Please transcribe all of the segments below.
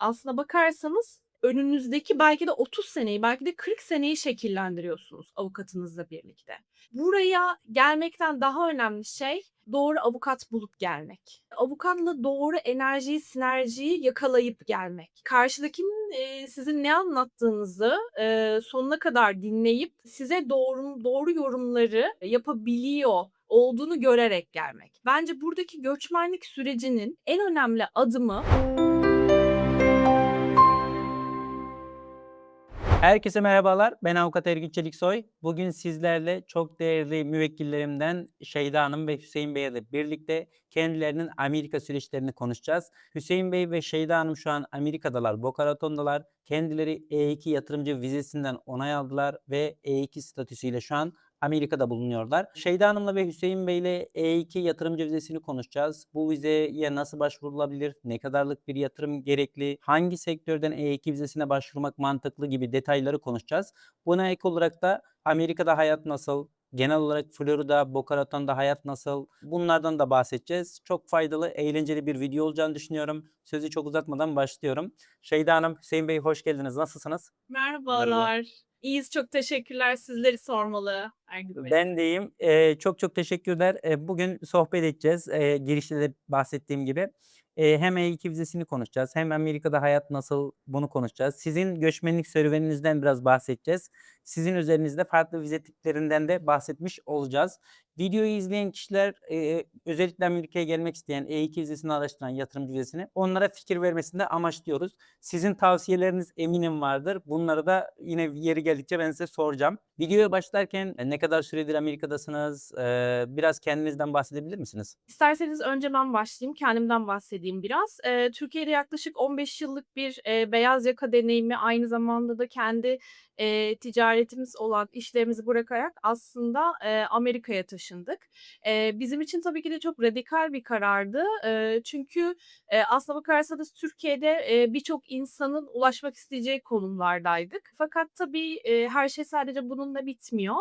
Aslına bakarsanız önünüzdeki belki de 30 seneyi, belki de 40 seneyi şekillendiriyorsunuz avukatınızla birlikte. Buraya gelmekten daha önemli şey doğru avukat bulup gelmek. Avukatla doğru enerjiyi, sinerjiyi yakalayıp gelmek. Karşıdakinin, sizin ne anlattığınızı, sonuna kadar dinleyip size doğru yorumları yapabiliyor olduğunu görerek gelmek. Bence buradaki göçmenlik sürecinin en önemli adımı. Herkese merhabalar. Ben Avukat Ergün Çeliksoy. Bugün sizlerle çok değerli müvekkillerimden Şeyda Hanım ve Hüseyin Bey'le de birlikte kendilerinin Amerika süreçlerini konuşacağız. Hüseyin Bey ve Şeyda Hanım şu an Amerika'dalar, Boca Raton'dalar. Kendileri E2 yatırımcı vizesinden onay aldılar ve E2 statüsüyle şu an Amerika'da bulunuyorlar. Şeyda Hanım'la ve Hüseyin Bey'le E2 yatırımcı vizesini konuşacağız. Bu vizeye nasıl başvurulabilir? Ne kadarlık bir yatırım gerekli? Hangi sektörden E2 vizesine başvurmak mantıklı gibi detayları konuşacağız. Buna ek olarak da Amerika'da hayat nasıl? Genel olarak Florida, Boca Raton'da hayat nasıl? Bunlardan da bahsedeceğiz. Çok faydalı, eğlenceli bir video olacağını düşünüyorum. Sözü çok uzatmadan başlıyorum. Şeyda Hanım, Hüseyin Bey hoş geldiniz. Nasılsınız? Merhaba. Merhabalar. İyiyiz, çok teşekkürler. Sizleri sormalı Ergün Bey. Ben de iyiyim. Çok teşekkürler. Bugün sohbet edeceğiz. Girişte de bahsettiğim gibi. Hem E2 vizesini konuşacağız hem Amerika'da hayat nasıl bunu konuşacağız. Sizin göçmenlik serüveninizden biraz bahsedeceğiz. Sizin üzerinizde farklı vize tiplerinden de bahsetmiş olacağız. Videoyu izleyen kişiler özellikle Amerika'ya gelmek isteyen E2 vizesini araştıran yatırımcı vizesini onlara fikir vermesini de amaçlıyoruz. Sizin tavsiyeleriniz eminim vardır. Bunları da yine yeri geldikçe ben size soracağım. Videoya başlarken ne kadar süredir Amerika'dasınız? Biraz kendinizden bahsedebilir misiniz? İsterseniz önce ben başlayayım, kendimden bahsedeyim biraz. Türkiye'de yaklaşık 15 yıllık bir, beyaz yaka deneyimi, aynı zamanda da kendi, ticaretimiz olan işlerimizi bırakarak aslında, Amerika'ya taşındık. Bizim için tabii ki de çok radikal bir karardı. Çünkü, aslına bakarsanız Türkiye'de, birçok insanın ulaşmak isteyeceği konumlardaydık. Fakat tabii, her şey sadece bununla bitmiyor.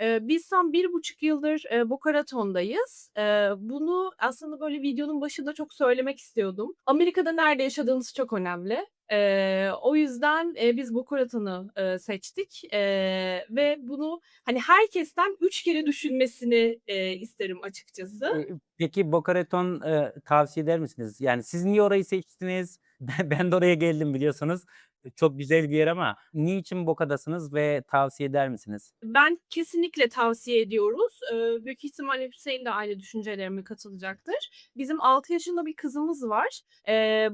Biz tam 1,5 yıldır, Boca Raton'dayız. Bunu aslında böyle videonun başında çok söylemek istiyordum. Amerika'da nerede yaşadığınız çok önemli. O yüzden, biz Boca Raton'u, seçtik, ve bunu, hani, herkesten 3 kere düşünmesini, isterim açıkçası. Peki Boca Raton, tavsiye eder misiniz? Yani siz niye orayı seçtiniz? Ben de oraya geldim biliyorsunuz. Çok güzel bir yer ama niçin Boca'dasınız ve tavsiye eder misiniz? Ben kesinlikle tavsiye ediyoruz. Büyük ihtimalle Hüseyin de aynı düşüncelerime katılacaktır. Bizim 6 yaşında bir kızımız var.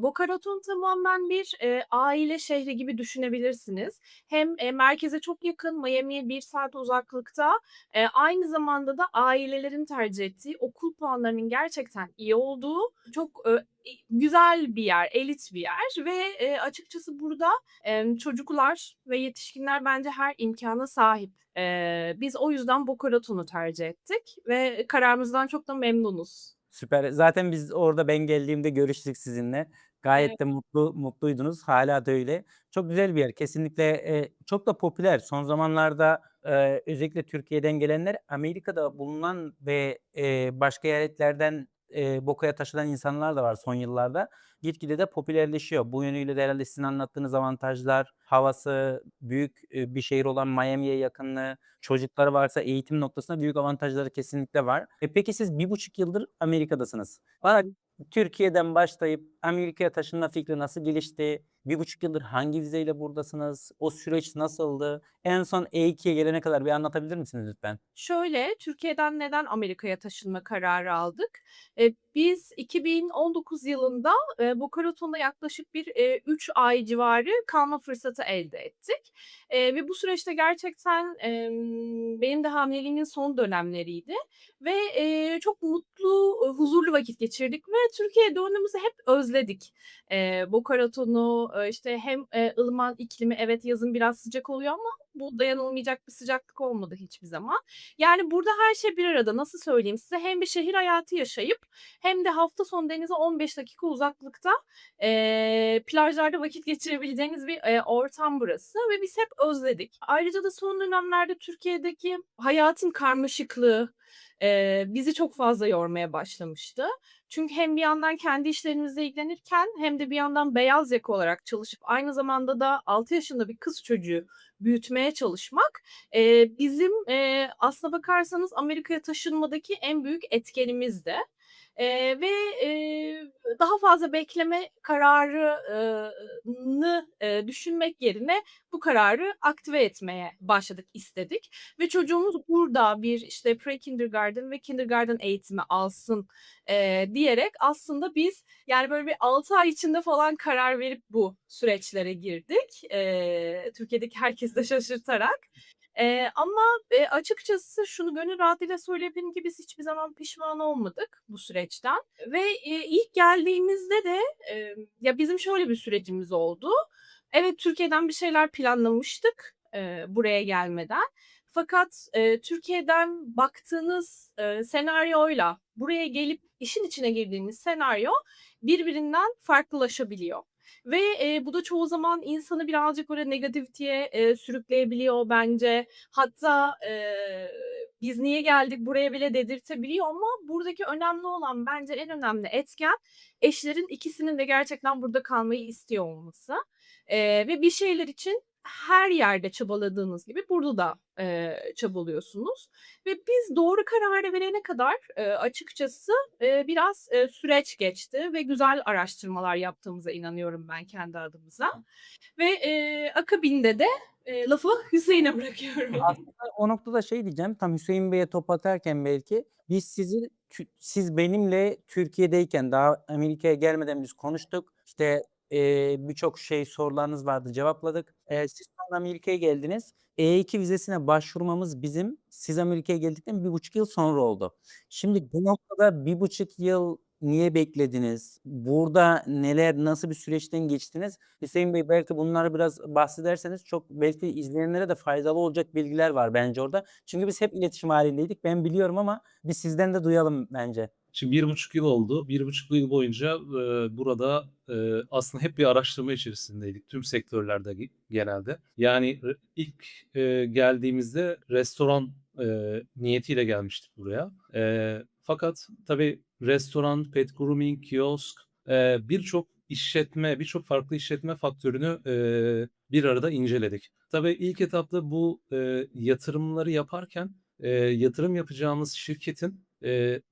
Boca Raton tamamen bir, aile şehri gibi düşünebilirsiniz. Hem, merkeze çok yakın, Miami'ye 1 saat uzaklıkta, aynı zamanda da ailelerin tercih ettiği, okul puanlarının gerçekten iyi olduğu çok, güzel bir yer, elit bir yer ve, açıkçası burada çocuklar ve yetişkinler bence her imkâna sahip. Biz o yüzden Boca Raton'u tercih ettik ve kararımızdan çok da memnunuz. Süper. Zaten biz orada ben geldiğimde görüştük sizinle. Evet. Gayet de mutluydunuz. Hâlâ da öyle. Çok güzel bir yer. Kesinlikle, çok da popüler. Son zamanlarda, özellikle Türkiye'den gelenler Amerika'da bulunan ve, başka eyaletlerden, Boca'ya taşınan insanlar da var son yıllarda. Gitgide de popülerleşiyor. Bu yönüyle de herhâlde sizin anlattığınız avantajlar, havası, büyük, bir şehir olan Miami'ye yakınlığı, çocukları varsa eğitim noktasında büyük avantajları kesinlikle var. Peki siz 1,5 yıldır Amerika'dasınız. Bana Türkiye'den başlayıp Amerika'ya taşınma fikri nasıl gelişti? 1,5 yıldır hangi vizeyle buradasınız? O süreç nasıldı? En son E2'ye gelene kadar bir anlatabilir misiniz lütfen? Şöyle, Türkiye'den neden Amerika'ya taşınma kararı aldık? Biz 2019 yılında, Boca Raton'da yaklaşık bir, 3 ay civarı kalma fırsatı elde ettik, ve bu süreçte gerçekten, benim de hamileliğimin son dönemleriydi ve, çok mutlu, huzurlu vakit geçirdik ve Türkiye'ye döndüğümüzde hep özledik. Boca Raton'u, işte, hem, ılıman iklimi, evet, yazın biraz sıcak oluyor ama bu dayanılmayacak bir sıcaklık olmadı hiçbir zaman. Yani, burada her şey bir arada. Nasıl söyleyeyim size? Hem bir şehir hayatı yaşayıp hem de hafta sonu denize 15 dakika uzaklıkta, plajlarda vakit geçirebileceğiniz bir, ortam burası ve biz hep özledik. Ayrıca da son dönemlerde Türkiye'deki hayatın karmaşıklığı, bizi çok fazla yormaya başlamıştı. Çünkü hem bir yandan kendi işlerimizle ilgilenirken hem de bir yandan beyaz yaka olarak çalışıp aynı zamanda da 6 yaşında bir kız çocuğu büyütmeye çalışmak, bizim, aslına bakarsanız Amerika'ya taşınmadaki en büyük etkenimizdi. Ve, daha fazla bekleme kararı düşünmek yerine bu kararı aktive etmeye başladık, istedik ve çocuğumuz burada bir, işte, pre-kindergarten ve kindergarten eğitimi alsın, diyerek aslında biz, yani, böyle bir 6 ay içinde falan karar verip bu süreçlere girdik. Türkiye'deki herkesi de şaşırtarak. Ama, açıkçası şunu gönül rahatlığıyla söyleyebilirim ki biz hiçbir zaman pişman olmadık bu süreçten ve, ilk geldiğimizde de, ya, bizim şöyle bir sürecimiz oldu. Evet, Türkiye'den bir şeyler planlamıştık, buraya gelmeden. Fakat, Türkiye'den baktığınız, senaryoyla buraya gelip işin içine girdiğimiz senaryo birbirinden farklılaşabiliyor ve, bu da çoğu zaman insanı birazcık böyle negativiteye, sürükleyebiliyor bence. Hatta, "Biz niye geldik buraya?" bile dedirtebiliyor ama buradaki önemli olan bence en önemli etken eşlerin ikisinin de gerçekten burada kalmayı istiyor olması, ve bir şeyler için her yerde çabaladığınız gibi burada da, çabalıyorsunuz ve biz doğru kararı verene kadar, açıkçası, biraz, süreç geçti ve güzel araştırmalar yaptığımıza inanıyorum ben kendi adımıza ve, akabinde de, lafı Hüseyin'e bırakıyorum. Aslında o noktada şey diyeceğim, tam Hüseyin Bey'e top atarken belki, biz sizi siz benimle Türkiye'deyken daha Amerika'ya gelmeden biz konuştuk. İşte, birçok sorularınız vardı, cevapladık. Siz sonra Amerika'ya geldiniz. E2 vizesine başvurmamız bizim, siz Amerika'ya geldikten 1,5 yıl sonra oldu. Şimdi bu noktada 1,5 yıl niye beklediniz? Burada nasıl bir süreçten geçtiniz? Hüseyin Bey, belki bunları biraz bahsederseniz çok belki izleyenlere de faydalı olacak bilgiler var bence orada. Çünkü biz hep iletişim halindeydik. Ben biliyorum ama biz sizden de duyalım bence. Şimdi 1,5 yıl oldu. 1,5 yıl boyunca, burada, aslında hep bir araştırma içerisindeydik tüm sektörlerde genelde. Yani ilk, geldiğimizde restoran, niyetiyle gelmiştik buraya. Fakat tabii restoran, pet grooming, kiosk, birçok işletme, birçok farklı işletme faktörünü, bir arada inceledik. Tabii ilk etapta bu, yatırımları yaparken, yatırım yapacağımız şirketin,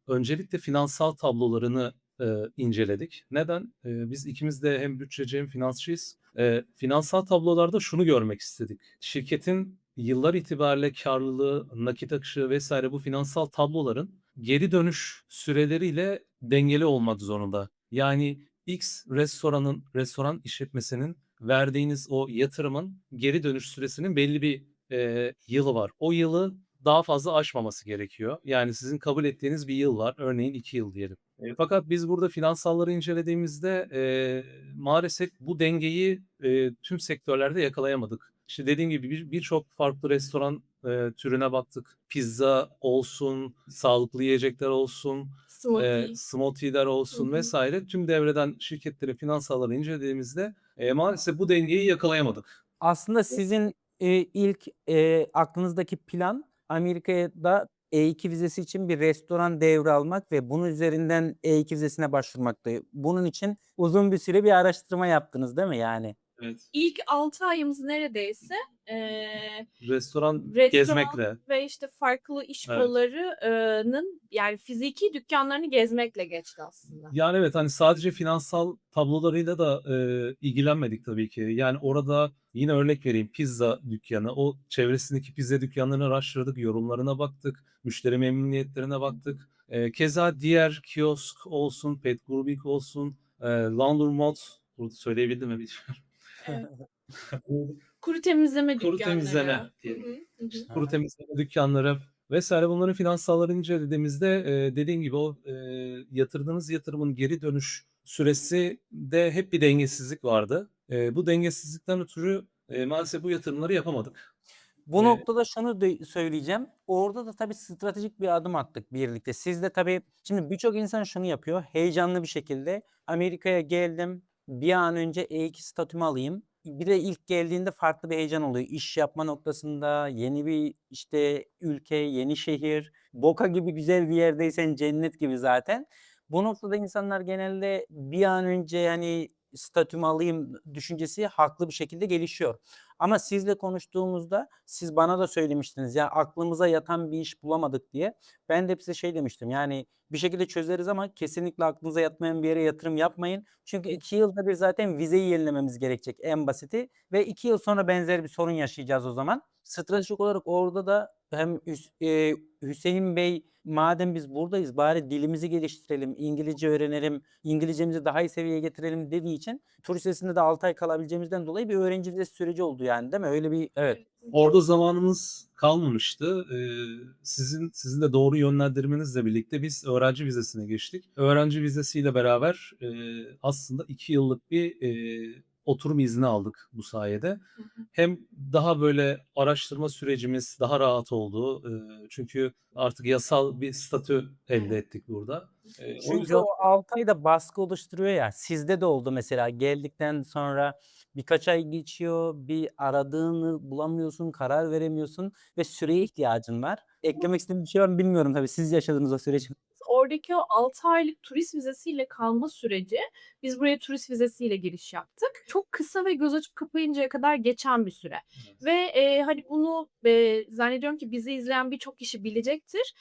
öncelikle finansal tablolarını, inceledik. Neden? Biz ikimiz de hem bütçeci hem finansçıyız. Finansal tablolarda şunu görmek istedik. Şirketin yıllar itibariyle kârlılığı, nakit akışı vesaire bu finansal tabloların geri dönüş süreleriyle dengeli olmak zorunda. Yani X restoran işletmesinin verdiğiniz o yatırımın geri dönüş süresinin belli bir, yılı var. O yılı daha fazla aşmaması gerekiyor. Yani sizin kabul ettiğiniz bir yıl var. Örneğin 2 yıl diyelim. Fakat biz burada finansalları incelediğimizde, maalesef bu dengeyi, tüm sektörlerde yakalayamadık. İşte dediğim gibi birçok farklı restoran, türüne baktık. Pizza olsun, sağlıklı yiyecekler olsun, Smoothie. smoothie'ler Hı olsun hı. vesaire. Tüm devreden şirketlerin finansallarını incelediğimizde, maalesef bu dengeyi yakalayamadık. Aslında sizin, ilk, aklınızdaki plan Amerika'da E2 vizesi için bir restoran devralmak ve bunun üzerinden E2 vizesine başvurmaktı. Bunun için uzun bir süre bir araştırma yaptınız, değil mi yani? Evet. İlk 6 ayımız neredeyse, eee, Restoran restoran gezmekle. ve, işte, farklı iş Evet. kolları yani fiziki dükkânlarını gezmekle geçti aslında. Yani, evet, hani, sadece finansal tablolarıyla da, ilgilenmedik tabii ki. Yani, orada yine örnek vereyim, pizza dükkânı, o çevresindeki pizza dükkânlarını araştırdık, yorumlarına baktık, müşteri memnuniyetlerine baktık. Keza diğer kiosk olsun, pet grooming olsun, laundromat, burada söyleyebildim mi bilmiyorum. Evet. Kuru temizleme Kuru temizleme dükkânları. Hı diyelim. hı. Hı hı. İşte, kuru temizleme dükkânları vs. bunların finansallarını incelediğimizde, dediğim gibi o, yatırdığınız yatırımın geri dönüş süresinde hep bir dengesizlik vardı. Bu dengesizlikten ötürü, maalesef bu yatırımları yapamadık. Bu Eee noktada şunu söyleyeceğim. Orada da tabii stratejik bir adım attık birlikte. Siz de tabii şimdi birçok insan şunu yapıyor. Heyecanlı bir şekilde Amerika'ya geldim. Bir an önce E2 statümü alayım bir de ilk geldiğinde farklı bir heyecan oluyor. İş yapma noktasında yeni bir, işte, ülke, yeni şehir, Boka gibi güzel bir yerdeysen cennet gibi zaten. Bu noktada insanlar genelde bir an önce, hani, statümü alayım düşüncesi haklı bir şekilde gelişiyor. Ama sizle konuştuğumuzda siz bana da söylemiştiniz, ya, aklımıza yatan bir iş bulamadık diye. Ben de hep size şey demiştim, yani, bir şekilde çözeriz ama kesinlikle aklınıza yatmayan bir yere yatırım yapmayın. Çünkü 2 yılda bir zaten vizeyi yenilememiz gerekecek en basiti ve 2 yıl sonra benzer bir sorun yaşayacağız o zaman. Stratejik olarak orada da hem Hüseyin Bey, madem biz buradayız bari dilimizi geliştirelim, İngilizce öğrenelim, İngilizcemizi daha iyi seviyeye getirelim dediği için turist vizesinde de 6 ay kalabileceğimizden dolayı bir öğrenci vizesi süreci oldu yani, değil mi? Öyle bir evet. Evet. Orada zamanımız kalmamıştı. Sizin de doğru yönlendirmenizle birlikte biz öğrenci vizesine geçtik. Öğrenci vizesiyle beraber, aslında 2 yıllık bir, oturum izni aldık bu sayede. Hı hı. Hem daha böyle araştırma sürecimiz daha rahat oldu. Çünkü artık yasal bir statü elde Evet. ettik burada. O Çünkü yüzden o 6 ay da baskı oluşturuyor ya. Sizde de oldu mesela geldikten sonra birkaç ay geçiyor, bir aradığını bulamıyorsun, karar veremiyorsun ve süreye ihtiyacın var. Eklemek istediğin bir şey var mı bilmiyorum tabii. Siz yaşadınız o süreci. Oradaki o 6 aylık turist vizesiyle kalma süreci, biz buraya turist vizesiyle giriş yaptık. Çok kısa ve göz açıp kapayıncaya kadar geçen bir süre Evet. ve, hani, bunu, zannediyorum ki bizi izleyen birçok kişi bilecektir.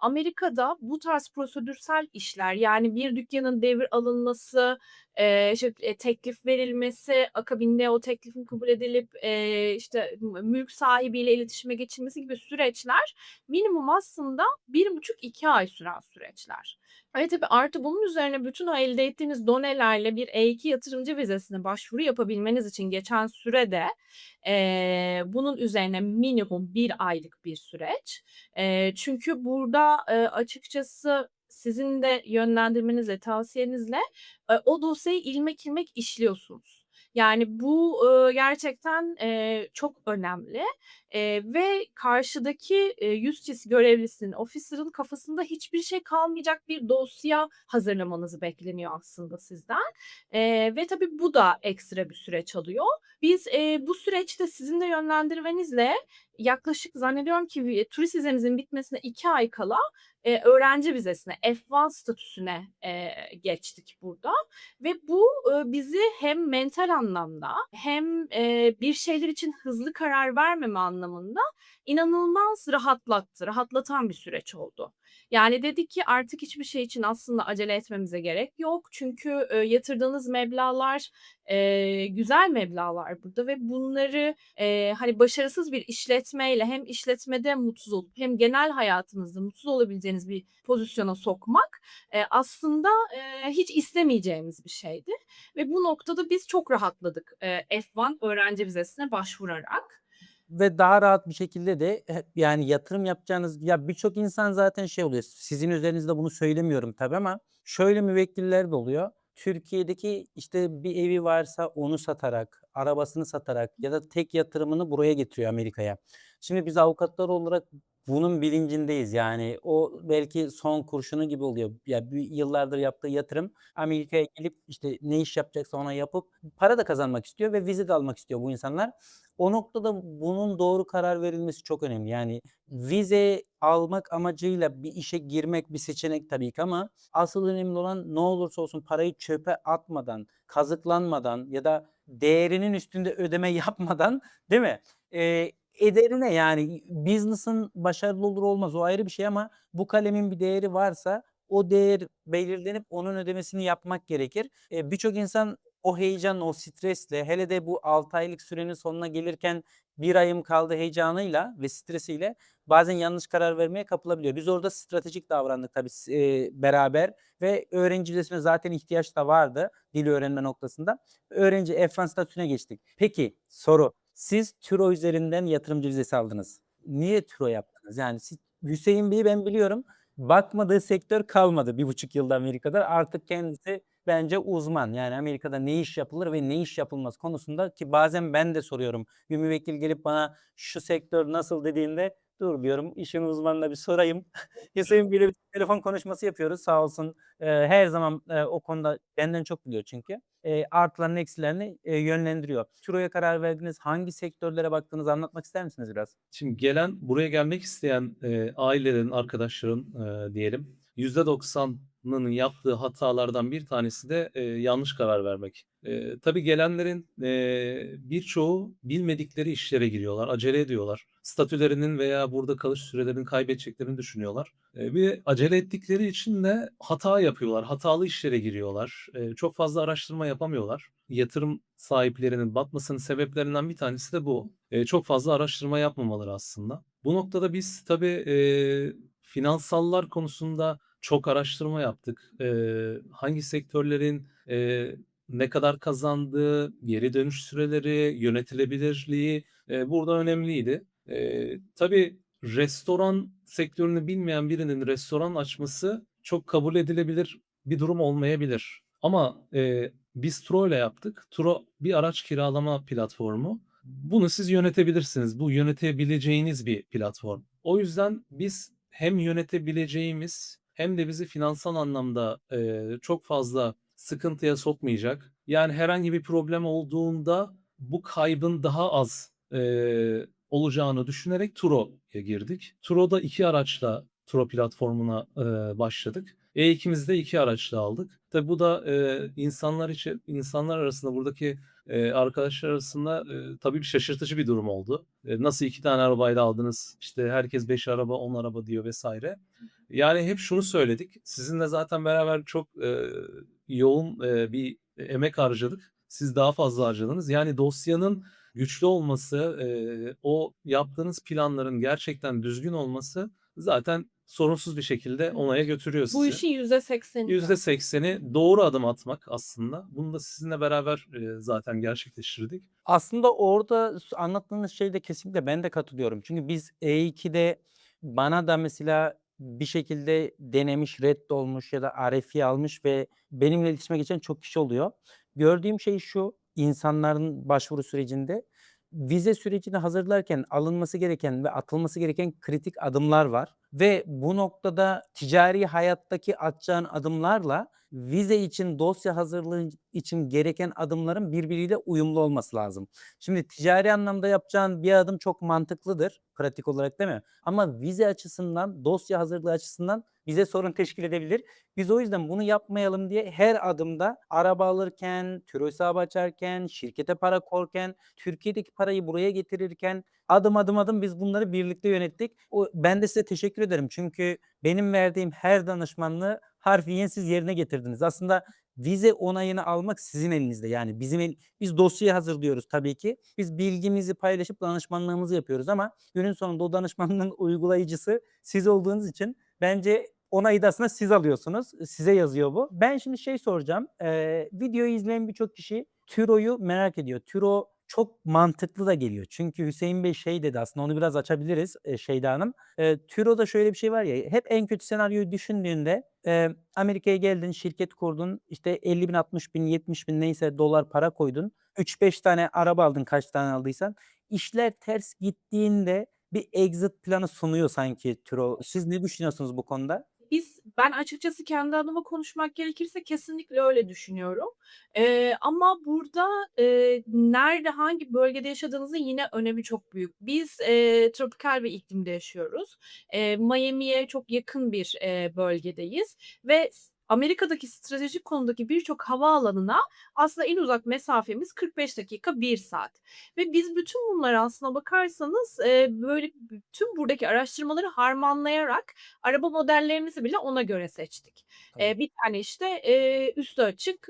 Amerika'da bu tarz prosedürsel işler, yani bir dükkânın devir alınması, işte, teklif verilmesi, akabinde o teklifin kabul edilip, işte, mülk sahibiyle iletişime geçilmesi gibi süreçler minimum aslında 1,5-2 ay süren süreçler. Tabii artı bunun üzerine bütün o elde ettiğiniz donelerle bir E2 yatırımcı vizesine başvuru yapabilmeniz için geçen sürede, bunun üzerine minimum 1 aylık bir süreç. Çünkü burada, açıkçası sizin de yönlendirmenizle, tavsiyenizle, o dosyayı ilmek ilmek işliyorsunuz. Yani bu, gerçekten, çok önemli. Ve karşıdaki, yüz çizgi görevlisinin, officer'ın kafasında hiçbir şey kalmayacak bir dosya hazırlamanız bekleniyor aslında sizden. Ve tabii bu da ekstra bir süreç alıyor. Biz, bu süreçte sizin de yönlendirmenizle yaklaşık zannediyorum ki turist vizemizin bitmesine 2 ay kala, öğrenci vizesine, F1 statüsüne, geçtik burada ve bu, bizi hem mental anlamda hem, bir şeyler için hızlı karar vermeme anlamında inanılmaz rahatlattı, rahatlatan bir süreç oldu. Yani dedik ki artık hiçbir şey için aslında acele etmemize gerek yok. Çünkü, yatırdığınız meblağlar, güzel meblağlar burada ve bunları, hani, başarısız bir işletmeyle hem işletmede mutsuz olup hem genel hayatınızda mutsuz olabileceğiniz bir pozisyona sokmak, aslında, hiç istemeyeceğimiz bir şeydi ve bu noktada biz çok rahatladık, F1 öğrenci vizesine başvurarak. Ve daha rahat bir şekilde de yani yatırım yapacağınız ya birçok insan zaten şey oluyor. Sizin üzerinizde bunu söylemiyorum tabii ama şöyle müvekkiller de oluyor. Türkiye'deki işte bir evi varsa onu satarak, arabasını satarak ya da tek yatırımını buraya getiriyor Amerika'ya. Şimdi biz avukatlar olarak bunun bilincindeyiz. Yani o belki son kurşunu gibi oluyor. Ya bir yıllardır yaptığı yatırım Amerika'ya gelip işte ne iş yapacaksa ona yapıp para da kazanmak istiyor ve vize de almak istiyor bu insanlar. O noktada bunun doğru karar verilmesi çok önemli. Yani vize almak amacıyla bir işe girmek bir seçenek tabii ki ama asıl önemli olan ne olursa olsun parayı çöpe atmadan, kazıklanmadan ya da değerinin üstünde ödeme yapmadan, değil mi? Ederine yani business'ın başarılı olur olmaz o ayrı bir şey ama bu kalemin bir değeri varsa o değer belirlenip onun ödemesini yapmak gerekir. Birçok insan o heyecanla, o stresle hele de bu 6 aylık sürenin sonuna gelirken 1 ayım kaldı heyecanıyla ve stresiyle bazen yanlış karar vermeye kapılabiliyor. Biz orada stratejik davrandık tabii beraber ve öğrenci vizesine zaten ihtiyaç da vardı dil öğrenme noktasında. Öğrenci F1 statüsüne geçtik. Peki soru, siz TÜRO üzerinden yatırımcı vizesi aldınız. Niye TÜRO yaptınız? Yani siz Hüseyin Bey'i ben biliyorum, bakmadığı sektör kalmadı 1,5 yılda Amerika'da. Artık kendisi bence uzman. Yani Amerika'da ne iş yapılır ve ne iş yapılmaz konusunda ki bazen ben de soruyorum. Bir müvekkil gelip bana şu sektör nasıl dediğinde dur diyorum işin uzmanına bir sorayım. Hüseyin Bey'le bir telefon konuşması yapıyoruz sağ olsun. Her zaman o konuda benden çok biliyor çünkü. artılarını eksilerini yönlendiriyor. Turo'ya karar verdiniz. Hangi sektörlere baktığınızı anlatmak ister misiniz biraz? Şimdi buraya gelmek isteyen, ailelerin, arkadaşların, diyelim, %90'ının yaptığı hatalardan bir tanesi de, yanlış karar vermek. Tabii gelenlerin, birçoğu bilmedikleri işlere giriyorlar, acele ediyorlar. Statülerinin veya burada kalış sürelerini kaybedeceklerini düşünüyorlar. Ve acele ettikleri için de hata yapıyorlar, hatalı işlere giriyorlar. Çok fazla araştırma yapamıyorlar. Yatırım sahiplerinin batmasının sebeplerinden bir tanesi de bu. Çok fazla araştırma yapmamaları aslında. Bu noktada biz tabii, finansallar konusunda çok araştırma yaptık. Hangi sektörlerin, ne kadar kazandığı, geri dönüş süreleri, yönetilebilirliği, burada önemliydi. Tabii restoran sektörünü bilmeyen birinin restoran açması çok kabul edilebilir bir durum olmayabilir. Ama, biz Turo ile yaptık. Turo bir araç kiralama platformu. Bunu siz yönetebilirsiniz. Bu yönetebileceğiniz bir platform. O yüzden biz hem yönetebileceğimiz hem de bizi finansal anlamda, çok fazla sıkıntıya sokmayacak, yani herhangi bir problem olduğunda bu kaybın daha az, olacağını düşünerek Turo'ya girdik. Turo'da 2 araçla Turo platformuna, başladık. İkimiz de 2 araçla aldık. Tabii bu da, insanlar arasında buradaki, arkadaşlar arasında, tabii bir şaşırtıcı bir durum oldu. "Nasıl 2 tane arabayla aldınız? İşte herkes 5 araba, 10 araba." diyor vesaire. Yani hep şunu söyledik. Sizinle zaten beraber çok, yoğun, bir emek harcadık. Siz daha fazla harcadınız. Yani dosyanın güçlü olması, o yaptığınız planların gerçekten düzgün olması zaten sorunsuz bir şekilde onaya götürüyor Bu sizi. işin %80'i zaten. %80'i doğru adım atmak aslında. Bunu da sizinle beraber, zaten gerçekleştirdik. Aslında orada anlattığınız şeyde kesinlikle ben de katılıyorum. Çünkü biz E2'de bana da mesela bir şekilde denemiş, reddolmuş ya da RFI almış ve benimle iletişime geçen çok kişi oluyor. Gördüğüm şey şu, insanların başvuru sürecinde vize sürecini hazırlarken alınması gereken ve atılması gereken kritik adımlar var ve bu noktada ticari hayattaki atacağın adımlarla vize için, dosya hazırlığı için gereken adımların birbiriyle uyumlu olması lazım. Şimdi ticari anlamda yapacağın bir adım çok mantıklıdır pratik olarak, değil mi? Ama vize açısından, dosya hazırlığı açısından bize sorun teşkil edebilir. Biz o yüzden bunu yapmayalım diye her adımda araba alırken, tür hesabı açarken, şirkete para koyarken, Türkiye'deki parayı buraya getirirken adım biz bunları birlikte yönettik. Ben de size teşekkür ederim. Çünkü benim verdiğim her danışmanlığı harfiyen siz yerine getirdiniz. Aslında vize onayını almak sizin elinizde. Yani biz dosyayı hazırlıyoruz tabii ki. Biz bilgimizi paylaşıp danışmanlığımızı yapıyoruz ama günün sonunda o danışmanlığın uygulayıcısı siz olduğunuz için bence onayı da aslında siz alıyorsunuz. Size yazıyor bu. Ben şimdi şey soracağım. Videoyu izleyen birçok kişi Turo'yu merak ediyor. Turo çok mantıklı da geliyor. Çünkü Hüseyin Bey şey dedi, aslında onu biraz açabiliriz Şeyda Hanım. Turo'da şöyle bir şey var ya, hep en kötü senaryoyu düşündüğünde Amerika'ya geldin, şirket kurdun, işte 50 bin, 60 bin, 70 bin neyse dolar para koydun. 3-5 tane araba aldın, kaç tane aldıysan. İşler ters gittiğinde bir exit planı sunuyor sanki Turo. Siz ne düşünüyorsunuz bu konuda? Ben açıkçası kendi adıma konuşmak gerekirse kesinlikle öyle düşünüyorum. Ama burada, nerede, hangi bölgede yaşadığınızın yine önemi çok büyük. Biz, tropikal bir iklimde yaşıyoruz. Miami'ye çok yakın bir, bölgedeyiz ve Amerika'daki stratejik konumdaki birçok havaalanına aslında en uzak mesafemiz 45 dakika, 1 saat ve biz bütün bunları aslına bakarsanız, böyle bütün buradaki araştırmaları harmanlayarak araba modellerimizi bile ona göre seçtik. Tabii. Bir tane, işte, üstü açık,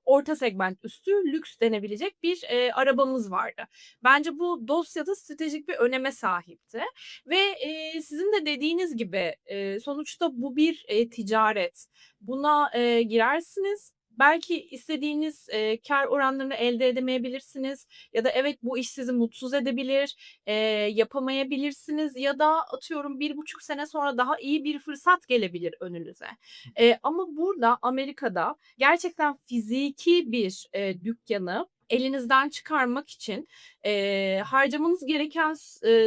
orta segment üstü lüks denebilecek bir, arabamız vardı. Bence bu dosyada stratejik bir öneme sahipti ve, sizin de dediğiniz gibi, sonuçta bu bir, ticaret. Buna, girersiniz. Belki istediğiniz, kâr oranlarını elde edemeyebilirsiniz ya da evet, bu iş sizi mutsuz edebilir, yapamayabilirsiniz ya da atıyorum 1,5 sene sonra daha iyi bir fırsat gelebilir önünüze. Ama burada Amerika'da gerçekten fiziki bir, dükkânı elinizden çıkarmak için, harcamanız gereken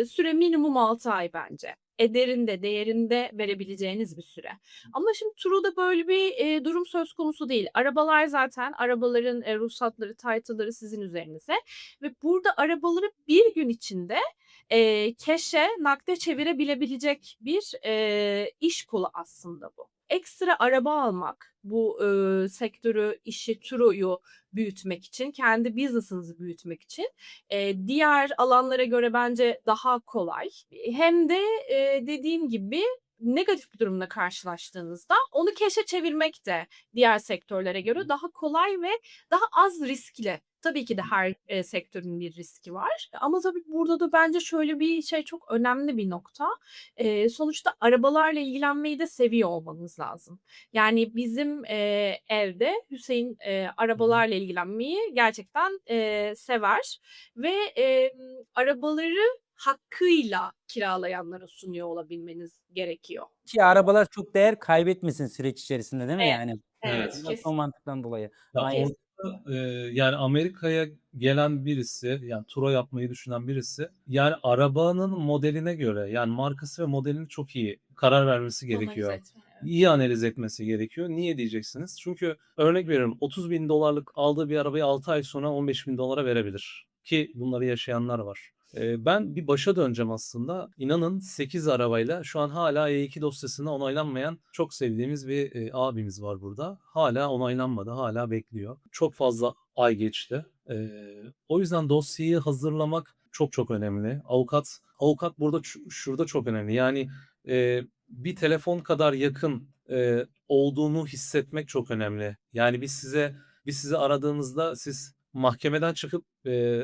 süre minimum 6 ay bence. ederinde, değerinde verebileceğiniz bir süre. Ama şimdi Turo'da böyle bir, durum söz konusu değil. Arabalar zaten arabaların, ruhsatları, title'ları sizin üzerinize ve burada arabaları bir gün içinde, cash'e, nakde çevirebilebilecek bir, iş kolu aslında bu. Ekstra araba almak, bu, sektörü, işi, Turo'yu büyütmek için, kendi business'ınızı büyütmek için, diğer alanlara göre bence daha kolay. Hem de, dediğim gibi negatif bir durumla karşılaştığınızda onu cash'e çevirmek de diğer sektörlere göre daha kolay ve daha az riskli. Tabii ki de her, sektörün bir riski var ama tabii burada da bence şöyle bir şey çok önemli bir nokta. Sonuçta arabalarla ilgilenmeyi de seviyor olmanız lazım. Yani bizim, evde Hüseyin, Hı hı. arabalarla ilgilenmeyi gerçekten, sever ve, arabaları hakkıyla kiralayanlara sunuyor olabilmeniz gerekiyor. Ki arabalar çok değer kaybetmesin süreç içerisinde, değil mi Evet, yani? evet, Evet. Biraz o kesin mantıktan dolayı. Ya, Aynen. kes orada, yani, Amerika'ya gelen birisi, yani, tura yapmayı düşünen birisi, yani, arabanın modeline göre, yani, markası ve modelini çok iyi karar vermesi analiz gerekiyor. etme, evet. İyi analiz etmesi gerekiyor. Niye diyeceksiniz? Çünkü örnek veriyorum, $30.000'lık aldığı bir arabayı 6 ay sonra $15.000'a verebilir ki bunları yaşayanlar var. Ben bir başa döneceğim aslında. İnanın 8 arabayla şu an hâlâ E2 dosyasına onaylanmayan çok sevdiğimiz bir, abimiz var burada. Hâlâ onaylanmadı, hâlâ bekliyor. Çok fazla ay geçti. O yüzden dosyayı hazırlamak çok çok önemli. Avukat burada şurada çok önemli. Yani, bir telefon kadar yakın, olduğunu hissetmek çok önemli. Yani biz sizi aradığımızda siz mahkemeden çıkıp,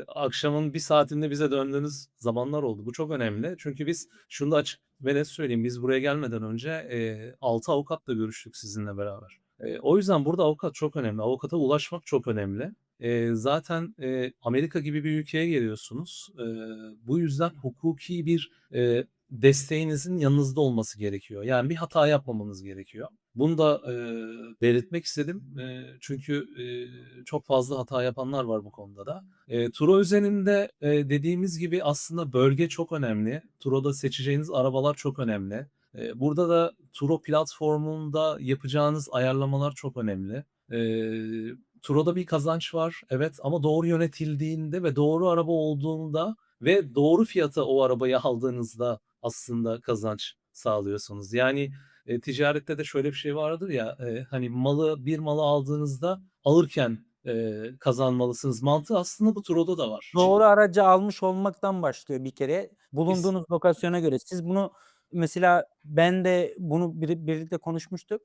akşamın bir saatinde bize döndüğünüz zamanlar oldu. Bu çok önemli. Çünkü biz şunu da açık ve net söyleyeyim, biz buraya gelmeden önce, 6 avukatla görüştük sizinle beraber. O yüzden burada avukat çok önemli. Avukata ulaşmak çok önemli. Zaten, Amerika gibi bir ülkeye geliyorsunuz. Bu yüzden hukuki bir, desteğinizin yanınızda olması gerekiyor. Yani bir hata yapmamanız gerekiyor. Bunu da, belirtmek istedim. Çünkü, çok fazla hata yapanlar var bu konuda da. Turo özelinde, dediğimiz gibi aslında bölge çok önemli. Turo'da seçeceğiniz arabalar çok önemli. Burada da Turo platformunda yapacağınız ayarlamalar çok önemli. Turo'da bir kazanç var, evet, ama doğru yönetildiğinde ve doğru araba olduğunda ve doğru fiyata o arabayı aldığınızda aslında kazanç sağlıyorsunuz. Yani, ticarette de şöyle bir şey vardır ya, hani, bir malı aldığınızda alırken, kazanmalısınız mantığı aslında bu Turo'da da var. Doğru aracı almış olmaktan başlıyor bir kere. Kes Bulunduğunuz lokasyona göre. Siz bunu mesela ben de bunu birlikte konuşmuştuk.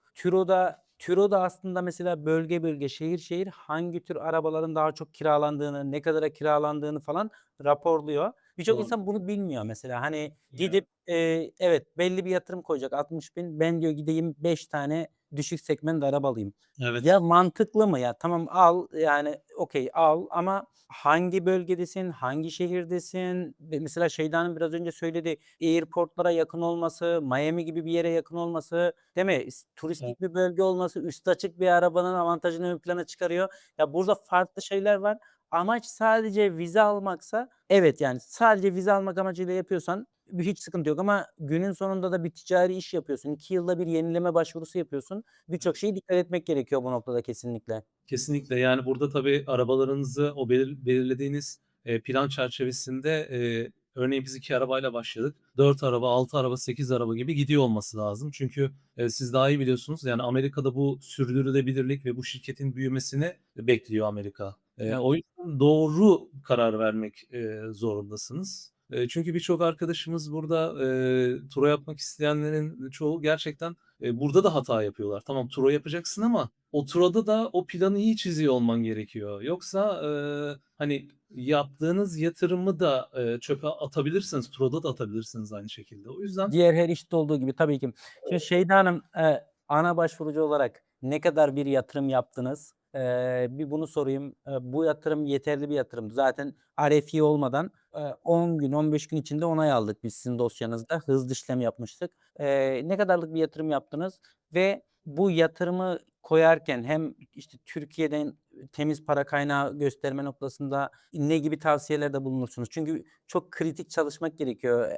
Turo'da aslında mesela bölge bölge, şehir şehir hangi tür arabaların daha çok kiralandığını, ne kadara kiralandığını falan raporluyor. Birçok Doğru. insan bunu bilmiyor mesela. Hani Ya. gidip, evet belli bir yatırım koyacak 60.000. Ben diyor gideyim 5 tane düşük segment araba alayım. Evet. Ya mantıklı mı ya? Tamam al, yani okay al ama hangi bölgedesin, hangi şehirdesin? Ve mesela Şeyda'nın biraz önce söylediği airport'lara yakın olması, Miami gibi bir yere yakın olması, değil mi? Evet. Turistik bir bölge olması, üstü açık bir arabanın avantajını ön plana çıkarıyor. Ya burada farklı şeyler var. Amaç sadece vize almaksa evet, yani sadece vize almak amacıyla yapıyorsan hiç sıkıntı yok ama günün sonunda da bir ticari iş yapıyorsun. 2 yılda bir yenileme başvurusu yapıyorsun. Birçok şeye dikkat etmek gerekiyor bu noktada kesinlikle. Kesinlikle. Yani, burada tabii arabalarınızı o belirlediğiniz, plan çerçevesinde, örneğin biz 2 arabayla başladık. 4 araba, 6 araba, 8 araba gibi gidiyor olması lazım. Çünkü, siz daha iyi biliyorsunuz, yani, Amerika'da bu sürdürülebilirlik ve bu şirketin büyümesini bekliyor Amerika. Evet. O yüzden doğru karar vermek, zorundasınız. Çünkü birçok arkadaşımız burada, tura yapmak isteyenlerin çoğu gerçekten, burada da hata yapıyorlar. Tamam, tura yapacaksın ama o turada da o planı iyi çiziyor olman gerekiyor. Yoksa, hani, yaptığınız yatırımı da, çöpe atabilirsiniz. Turada da atabilirsiniz aynı şekilde. O yüzden Diğer her işte olduğu gibi tabii ki. Şimdi Şeyda Hanım, ana başvurucu olarak ne kadar bir yatırım yaptınız? Bir bunu sorayım. Bu yatırım yeterli bir yatırımdı. Zaten RFI olmadan, 10 gün, 15 gün içinde onay aldık biz sizin dosyanızda. Hızlı işlem yapmıştık. Ne kadarlık bir yatırım yaptınız ve Bu yatırımı koyarken hem işte Türkiye'den temiz para kaynağı gösterme noktasında ne gibi tavsiyelerde bulunursunuz? Çünkü çok kritik çalışmak gerekiyor,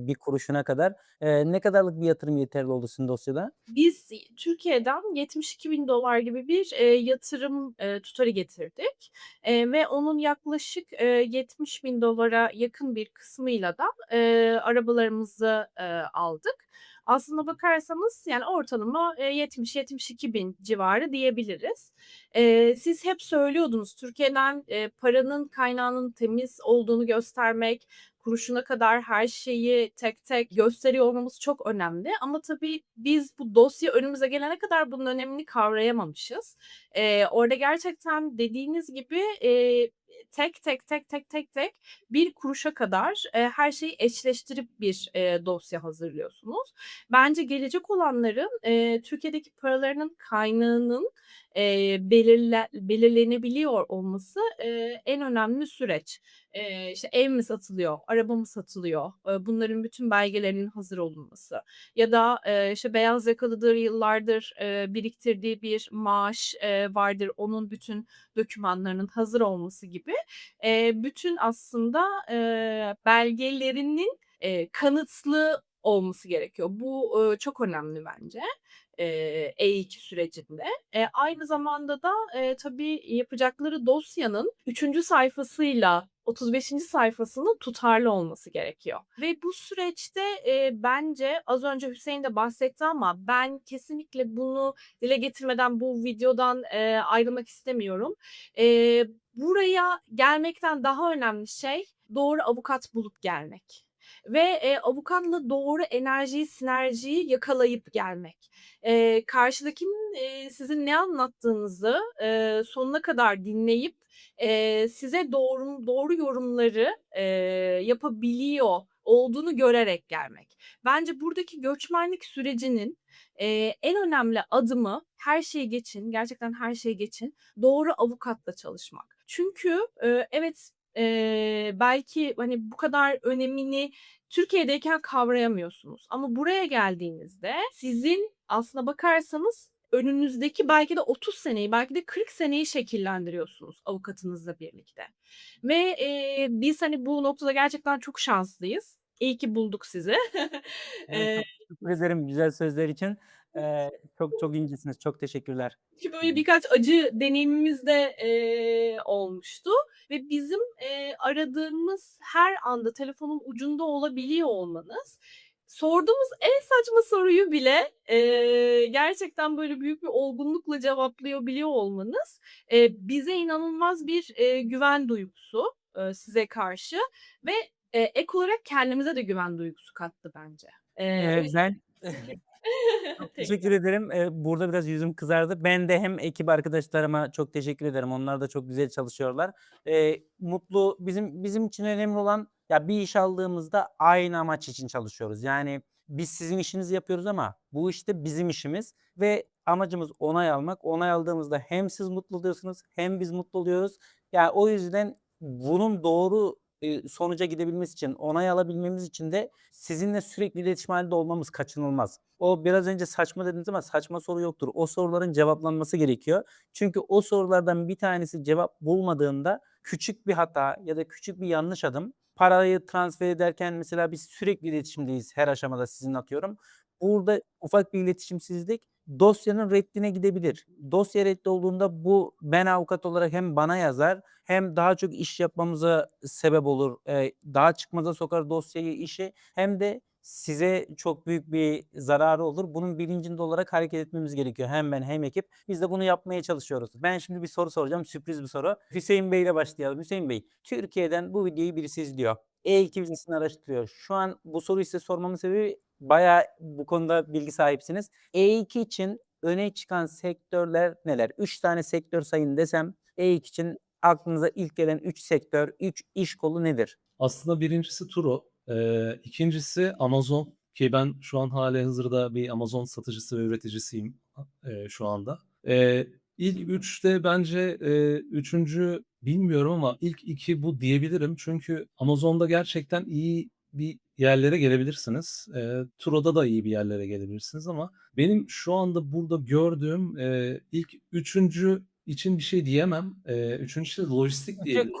bir kuruşuna kadar. Ne kadarlık bir yatırım yeterli oldu sizin dosyada? Biz Türkiye'den $72.000 gibi bir, yatırım, tutarı getirdik, ve onun yaklaşık, $70.000'a yakın bir kısmıyla da, arabalarımızı, aldık. Aslına bakarsanız yani ortalama, 70-72.000 civarı diyebiliriz. Siz hep söylüyordunuz Türkiye'den, paranın kaynağının temiz olduğunu göstermek, kuruşuna kadar her şeyi tek tek gösteriyor olmamız çok önemli ama tabii biz bu dosya önümüze gelene kadar bunun önemini kavrayamamışız. Orada gerçekten dediğiniz gibi, tek tek, tek tek, tek tek bir kuruşa kadar, her şeyi eşleştirip bir, dosya hazırlıyorsunuz. Bence gelecek olanların, Türkiye'deki paralarının kaynağının, belirlenebiliyor olması, en önemli süreç. İşte, ev mi satılıyor, araba mı satılıyor? Bunların bütün belgelerinin hazır olunması ya da, işte, beyaz yakalıdır, yıllardır, biriktirdiği bir maaş, vardır, onun bütün dokümanlarının hazır olması gibi, bütün aslında, belgelerinin, kanıtlı olması gerekiyor. Bu, çok önemli bence, E2 sürecinde. Aynı zamanda da, tabii yapacakları dosyanın 3. sayfasıyla 35. sayfasının tutarlı olması gerekiyor ve bu süreçte, bence az önce Hüseyin de bahsetti ama ben kesinlikle bunu dile getirmeden bu videodan, ayrılmak istemiyorum. Buraya gelmekten daha önemli şey doğru avukat bulup gelmek ve, avukatla doğru enerjiyi, sinerjiyi yakalayıp gelmek. Karşıdakinin, sizin ne anlattığınızı, sonuna kadar dinleyip, size doğru yorumları, yapabiliyor olduğunu görerek gelmek. Bence buradaki göçmenlik sürecinin, en önemli adımı her şeyi geçin, gerçekten her şeyi geçin, doğru avukatla çalışmak. Çünkü, evet, belki, hani, bu kadar önemini Türkiye'deyken kavrayamıyorsunuz ama buraya geldiğinizde sizin aslına bakarsanız önünüzdeki belki de 30 seneyi, belki de 40 seneyi şekillendiriyorsunuz avukatınızla birlikte ve, biz, hani, bu noktada gerçekten çok şanslıyız. İyi ki bulduk sizi. Evet, Eee çok teşekkür ederim güzel sözler için. Çok çok incesiniz. Çok teşekkürler. Çünkü böyle birkaç acı deneyimimiz de, olmuştu ve bizim, aradığımız her anda telefonun ucunda olabiliyor olmanız, sorduğumuz en saçma soruyu bile, gerçekten böyle büyük bir olgunlukla cevaplıyor biliyor olmanız, bize inanılmaz bir, güven duygusu, size karşı ve, ek olarak kendimize de güven duygusu kattı bence. O yüzden Ben çok teşekkür teşekkür. ederim. Burada biraz yüzüm kızardı. Ben de hem ekip arkadaşlarıma çok teşekkür ederim. Onlar da çok güzel çalışıyorlar. Bizim için önemli olan ya bir iş aldığımızda aynı amaç için çalışıyoruz. Yani biz sizin işinizi yapıyoruz ama bu işte bizim işimiz ve amacımız onay almak. Onay aldığımızda hem siz mutlu oluyorsunuz hem biz mutlu oluyoruz. Ya o yüzden bunun doğru sonuca gidebilmesi için, onay alabilmemiz için de sizinle sürekli iletişim hâlinde olmamız kaçınılmaz. O biraz önce saçma dediniz ama saçma soru yoktur. O soruların cevaplanması gerekiyor. Çünkü o sorulardan bir tanesi cevap bulmadığında küçük bir hata ya da küçük bir yanlış adım, parayı transfer ederken mesela biz sürekli iletişimdeyiz her aşamada sizinle atıyorum. Burada ufak bir iletişimsizlik dosyanın reddine gidebilir. Dosya reddolduğunda bu ben avukat olarak hem bana yazar hem daha çok iş yapmamıza sebep olur. Daha çıkmaza sokar dosyayı, işi hem de size çok büyük bir zararı olur. Bunun bilincinde olarak hareket etmemiz gerekiyor. Hem ben hem ekip. Biz de bunu yapmaya çalışıyoruz. Ben şimdi bir soru soracağım. Sürpriz bir soru. Hüseyin Bey ile başlayalım. Hüseyin Bey, Türkiye'den bu videoyu birisi izliyor. E2 vizesini araştırıyor. Şu an bu soruyu size sormamın sebebi bayağı bu konuda bilgi sahipsiniz. E2 için öne çıkan sektörler neler? 3 tane sektör sayın desem E2 için aklınıza ilk gelen 3 sektör, 3 iş kolu nedir? Aslında birincisi Turo, 2'ncisi Amazon ki ben şu an hâlihazırda bir Amazon satıcısı ve üreticisiyim, şu anda. İlk 3'te bence, 3'üncü bilmiyorum ama ilk 2 bu diyebilirim. Çünkü Amazon'da gerçekten iyi bir yerlere gelebilirsiniz. Turo'da da iyi bir yerlere gelebilirsiniz ama benim şu anda burada gördüğüm, ilk üçüncü için bir şey diyemem. 3'üncüsü de lojistik 3'e diyebilirim.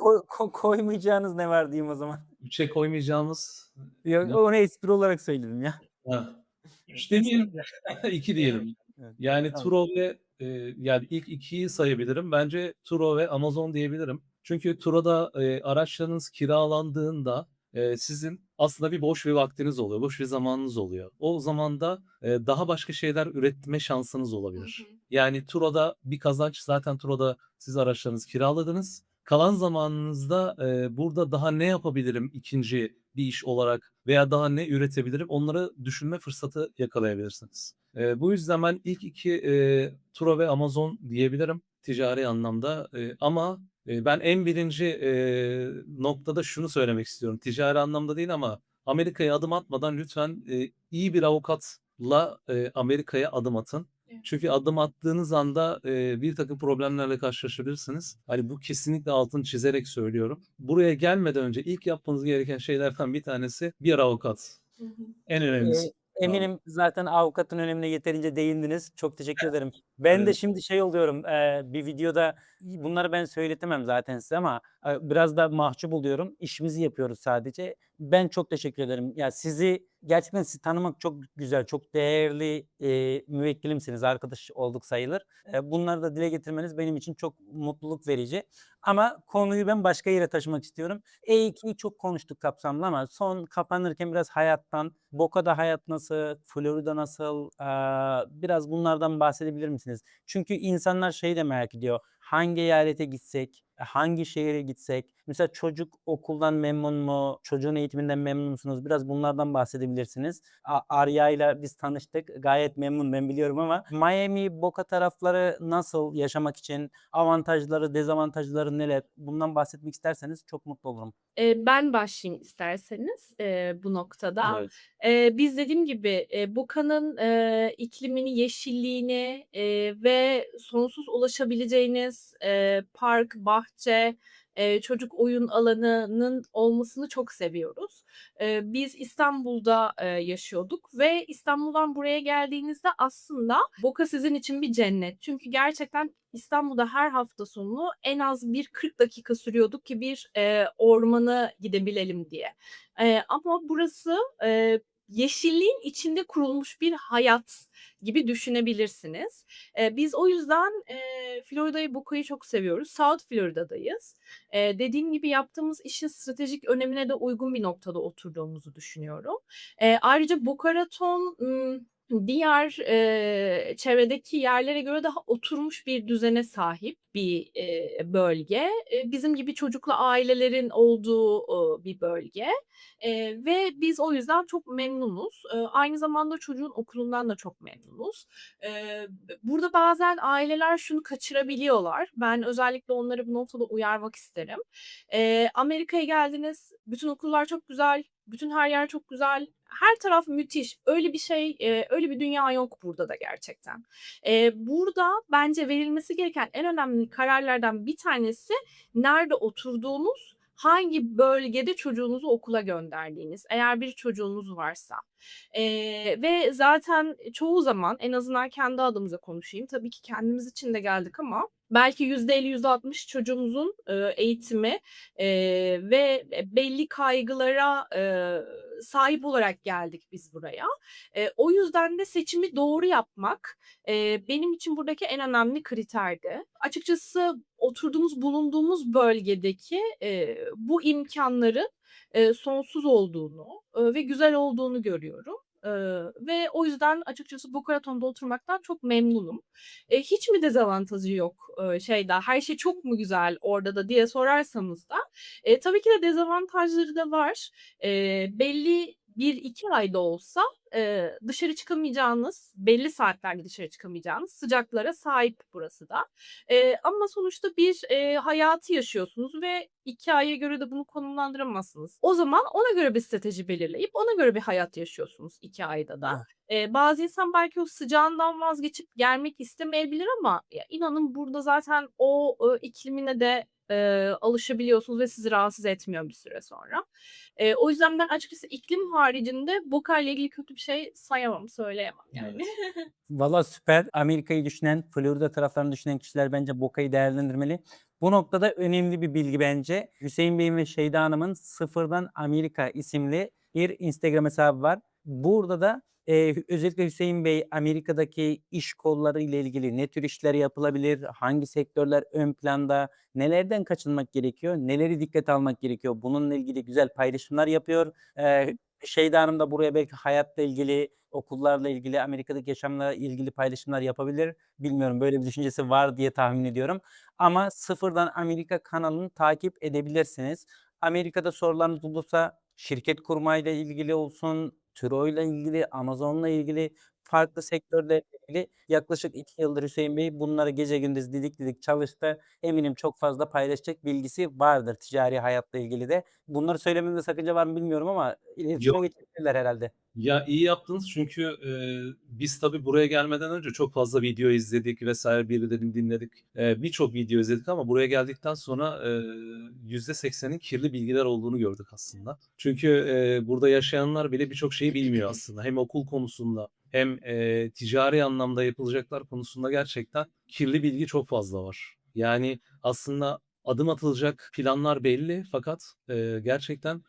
koymayacağınız ne var diyeyim o zaman. 3'e koymayacağımız Yok, ne. onu espri olarak söyledim ya. Ha. 3 3 demeyelim, değil de. 2 diyelim. Evet, Yani tamam. Turo ve, yani ilk 2'yi sayabilirim. Bence Turo ve Amazon diyebilirim. Çünkü Turo'da, araçlarınız kiralandığında, sizin aslında bir boş bir vaktiniz oluyor, boş bir zamanınız oluyor. O zamanda, daha başka şeyler üretme şansınız Hı olabilir. hı. Yani Turo'da bir kazanç zaten Turo'da siz araçlarınızı kiraladınız. Kalan zamanınızda, burada daha ne yapabilirim ikinci bir iş olarak veya daha ne üretebilirim onları düşünme fırsatı yakalayabilirsiniz. Bu yüzden ben ilk 2 Turo ve Amazon diyebilirim ticari anlamda, ama, ben en birinci, noktada şunu söylemek istiyorum. Ticari anlamda değil ama Amerika'ya adım atmadan lütfen, iyi bir avukatla, Amerika'ya adım atın. Evet. Çünkü adım attığınız anda, birtakım problemlerle karşılaşabilirsiniz. Hani, bu kesinlikle altını çizerek söylüyorum. Buraya gelmeden önce ilk yapmanız gereken şeylerden bir tanesi bir avukat. Hı hı. En önemlisi. Tamam. Eminim zaten avukatın önemine yeterince değindiniz. Çok teşekkür ederim. Ben de Evet. şimdi şey oluyorum, bir videoda bunları ben söyletemem zaten size ama, biraz da mahcup oluyorum. İşimizi yapıyoruz sadece. Ben çok teşekkür ederim. Ya, gerçekten sizi tanımak çok güzel, çok değerli, müvekkilimsiniz, arkadaş olduk sayılır. Bunları da dile getirmeniz benim için çok mutluluk verici. Ama konuyu ben başka yere taşımak istiyorum. E2'yi çok konuştuk kapsamlı ama son kapanırken biraz hayattan, Boca'da hayat nasıl, Florida nasıl, biraz bunlardan bahsedebilir misiniz? Çünkü insanlar şeyi de merak ediyor. Hangi eyalete gitsek, hangi şehre gitsek? Mesela çocuk okuldan memnun mu? Çocuğun eğitiminden memnun musunuz? Biraz bunlardan bahsedebilirsiniz. Arya'yla biz tanıştık. Gayet memnun ben biliyorum ama Miami, Boca tarafları nasıl yaşamak için? Avantajları, dezavantajları neler? Bundan bahsetmek isterseniz çok mutlu olurum. Ben başlayayım isterseniz, bu noktada. Evet. Biz dediğim gibi, Boca'nın, iklimini, yeşilliğini, ve sonsuz ulaşabileceğiniz, park, bahçe, çocuk oyun alanının olmasını çok seviyoruz. Biz İstanbul'da, yaşıyorduk ve İstanbul'dan buraya geldiğinizde aslında Boca sizin için bir cennet. Çünkü gerçekten İstanbul'da her hafta sonu en az bir 40 dakika sürüyorduk ki bir, ormana gidebilelim diye. Ama burası, yeşilliğin içinde kurulmuş bir hayat gibi düşünebilirsiniz. Biz o yüzden, Florida'yı, Boca'yı çok seviyoruz. South Florida'dayız. Dediğim gibi yaptığımız işin stratejik önemine de uygun bir noktada oturduğumuzu düşünüyorum. Ayrıca Boca Raton, diğer, çevredeki yerlere göre daha oturmuş bir düzene sahip bir, bölge. Bizim gibi çocuklu ailelerin olduğu, bir bölge, ve biz o yüzden çok memnunuz. Aynı zamanda çocuğun okulundan da çok memnunuz. Burada bazen aileler şunu kaçırabiliyorlar. Ben özellikle onları bu noktada uyarmak isterim. Amerika'ya geldiniz, bütün okullar çok güzel, bütün her yer çok güzel, her taraf müthiş. Öyle bir şey, öyle bir dünya yok burada da gerçekten. Burada bence verilmesi gereken en önemli kararlardan bir tanesi nerede oturduğunuz, hangi bölgede çocuğunuzu okula gönderdiğiniz, eğer bir çocuğunuz varsa. Ve zaten çoğu zaman en azından kendi adımıza konuşayım. Tabii ki kendimiz için de geldik ama belki %50, %60 çocuğumuzun, eğitimi, ve belli kaygılara, sahip olarak geldik biz buraya. O yüzden de seçimi doğru yapmak, benim için buradaki en önemli kriterdi. Açıkçası bulunduğumuz bölgedeki, bu imkânların, sonsuz olduğunu, ve güzel olduğunu görüyorum. Ve o yüzden açıkçası Boca Raton'da oturmaktan çok memnunum. Hiç mi dezavantajı yok, her şey çok mu güzel orada da diye sorarsanız da, tabii ki de dezavantajları da var. Belli 1-2 ay da olsa, dışarı çıkamayacağınız, belli saatlerde dışarı çıkamayacağınız sıcaklara sahip burası da. Ama sonuçta bir, hayatı yaşıyorsunuz ve 2 aya göre de bunu konumlandıramazsınız. O zaman ona göre bir strateji belirleyip ona göre bir hayat yaşıyorsunuz 2 ayda da. Bazı insan belki o sıcağından vazgeçip gelmek istemeyebilir ama ya, inanın burada zaten o, iklimine de, alışabiliyorsunuz ve sizi rahatsız etmiyor bir süre sonra. O yüzden ben açıkçası iklim haricinde Boca ile ilgili kötü bir şey sayamam, söyleyemem yani. Evet. Valla süper. Amerika'yı düşünen, Florida taraflarını düşünen kişiler bence Boca'yı değerlendirmeli. Bu noktada önemli bir bilgi bence. Hüseyin Bey'in ve Şeyda Hanım'ın Sıfırdan Amerika isimli bir Instagram hesabı var. Burada da özellikle Hüseyin Bey Amerika'daki iş kolları ile ilgili ne tür işler yapılabilir, hangi sektörler ön planda, nelerden kaçınmak gerekiyor, neleri dikkate almak gerekiyor, bununla ilgili güzel paylaşımlar yapıyor. Şeyda Hanım da buraya belki hayatla ilgili, okullarla ilgili, Amerika'daki yaşamla ilgili paylaşımlar yapabilir. Bilmiyorum, böyle bir düşüncesi var diye tahmin ediyorum. Ama Sıfırdan Amerika kanalını takip edebilirsiniz. Amerika'da sorularınız olursa şirket kurmayla ilgili olsun, Turo'yla ilgili, Amazon'la ilgili, farklı sektörlerle ilgili yaklaşık 2 yıldır Hüseyin Bey bunları gece gündüz didik didik çalıştı. Eminim çok fazla paylaşacak bilgisi vardır ticari hayatla ilgili de. Bunları söylememde sakınca var mı bilmiyorum ama iletişime Yok. geçebilirler herhalde. Ya, iyi yaptınız çünkü, biz tabii buraya gelmeden önce çok fazla video izledik vs. birilerini dinledik. Birçok video izledik ama buraya geldikten sonra, %80'in kirli bilgiler olduğunu gördük aslında. Çünkü, burada yaşayanlar bile birçok şeyi bilmiyor aslında. Hem okul konusunda hem, ticari anlamda yapılacaklar konusunda gerçekten kirli bilgi çok fazla var. Yani, aslında adım atılacak planlar belli fakat, gerçekten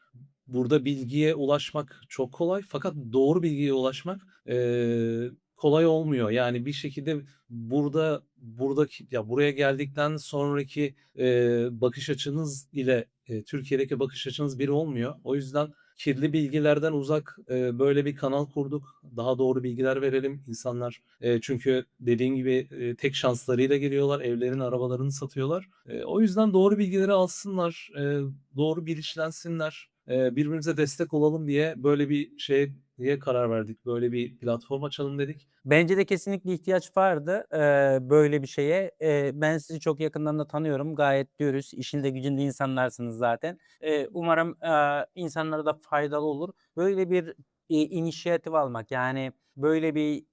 burada bilgiye ulaşmak çok kolay fakat doğru bilgiye ulaşmak, kolay olmuyor. Yani bir şekilde buraya geldikten sonraki, bakış açınız ile, Türkiye'deki bakış açınız bir olmuyor. O yüzden kirli bilgilerden uzak, böyle bir kanal kurduk. Daha doğru bilgiler verelim insanlar. Çünkü dediğin gibi, tek şanslarıyla geliyorlar, evlerini, arabalarını satıyorlar. O yüzden doğru bilgileri alsınlar, doğru bilinçlensinler. Birbirimize destek olalım diye böyle bir şeye karar verdik. Böyle bir platform açalım dedik. Bence de kesinlikle ihtiyaç vardı, böyle bir şeye. Ben sizi çok yakından da tanıyorum. Gayet dürüst, işinde gücünde insanlarsınız zaten. Umarım, insanlara da faydalı olur. Böyle bir, inisiyatif almak, yani, böyle bir,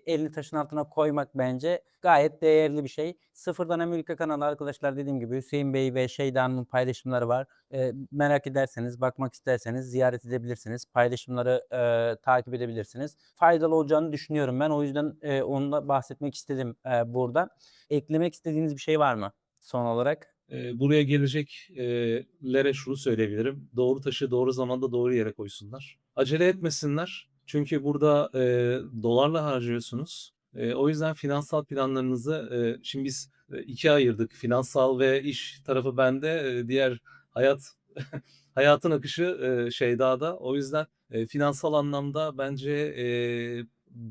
elini taşın altına koymak bence gayet değerli bir şey. Sıfırdan Amerika kanalı arkadaşlar dediğim gibi Hüseyin Bey ve Şeyda Hanım'ın paylaşımları var. Merak ederseniz, bakmak isterseniz ziyaret edebilirsiniz. Paylaşımları, takip edebilirsiniz. Faydalı olacağını düşünüyorum ben. O yüzden, onu da bahsetmek istedim, burada. Eklemek istediğiniz bir şey var mı son olarak? Buraya gelecek lere şunu söyleyebilirim. Doğru taşı doğru zamanda doğru yere koysunlar. Acele etmesinler. Çünkü burada, dolarla harcıyorsunuz. O yüzden finansal planlarınızı, şimdi biz, 2'ye ayırdık. Finansal ve iş tarafı bende, diğer hayat hayatın akışı, Şeyda'da. O yüzden, finansal anlamda bence,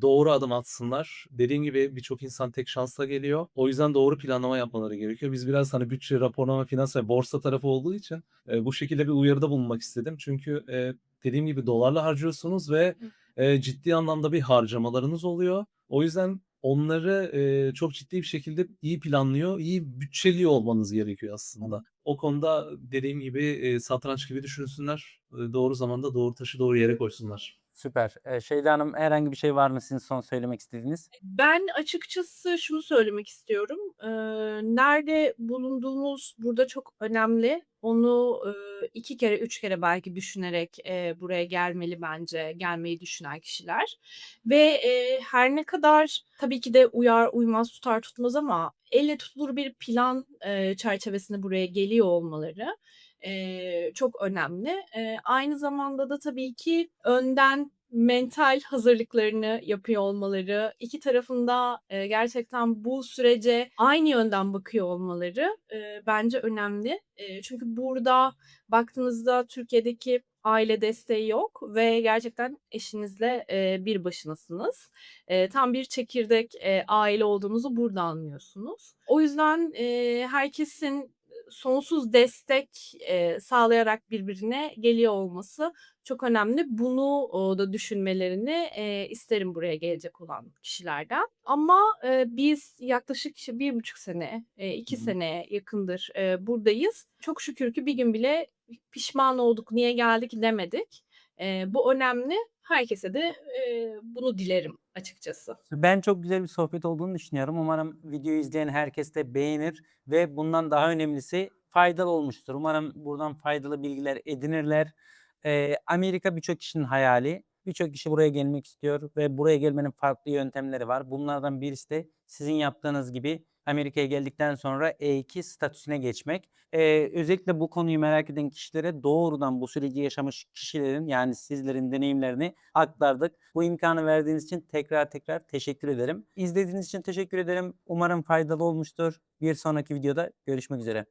doğru adım atsınlar. Dediğim gibi birçok insan tek şansla geliyor. O yüzden doğru planlama yapmaları gerekiyor. Biz biraz, hani, bütçe, raporlama, finans ve borsa tarafı olduğu için, bu şekilde bir uyarıda bulunmak istedim. Çünkü, dediğim gibi dolarla harcıyorsunuz ve, ciddi anlamda bir harcamalarınız oluyor. O yüzden onları, çok ciddi bir şekilde iyi planlıyor, iyi bütçeliyor olmanız gerekiyor aslında. O konuda dediğim gibi, satranç gibi düşünsünler. Doğru zamanda doğru taşı doğru yere koysunlar. Süper. Şeyda Hanım herhangi bir şey var mı sizin son söylemek istediğiniz? Ben açıkçası şunu söylemek istiyorum. Nerede bulunduğunuz burada çok önemli. Onu, 2 kere, 3 kere belki düşünerek, buraya gelmeli bence gelmeyi düşünen kişiler ve, her ne kadar tabii ki de uyar uymaz, tutar tutmaz ama elle tutulur bir plan, çerçevesinde buraya geliyor olmaları, çok önemli. Aynı zamanda da tabii ki önden mental hazırlıklarını yapıyor olmaları, 2 tarafın da, gerçekten bu sürece aynı yönden bakıyor olmaları, bence önemli. Çünkü burada baktığınızda Türkiye'deki aile desteği yok ve gerçekten eşinizle, bir başınasınız. Tam bir çekirdek, aile olduğunuzu burada anlıyorsunuz. O yüzden, herkesin sonsuz destek, sağlayarak birbirine geliyor olması çok önemli. Bunu, da düşünmelerini, isterim buraya gelecek olan kişilerden. Ama, biz yaklaşık işte 1,5 sene, Hı 2 hı. seneye yakındır, buradayız. Çok şükür ki bir gün bile pişman olduk, niye geldik demedik. Bu önemli. Herkese de, bunu dilerim açıkçası. Ben çok güzel bir sohbet olduğunu düşünüyorum. Umarım videoyu izleyen herkes de beğenir ve bundan daha önemlisi faydalı olmuştur. Umarım buradan faydalı bilgiler edinirler. Amerika birçok kişinin hayali. Birçok kişi buraya gelmek istiyor ve buraya gelmenin farklı yöntemleri var. Bunlardan birisi de sizin yaptığınız gibi Amerika'ya geldikten sonra E2 statüsüne geçmek. Özellikle bu konuyu merak eden kişilere doğrudan bu süreci yaşamış kişilerin yani sizlerin deneyimlerini aktardık. Bu imkanı verdiğiniz için tekrar teşekkür ederim. İzlediğiniz için teşekkür ederim. Umarım faydalı olmuştur. Bir sonraki videoda görüşmek üzere.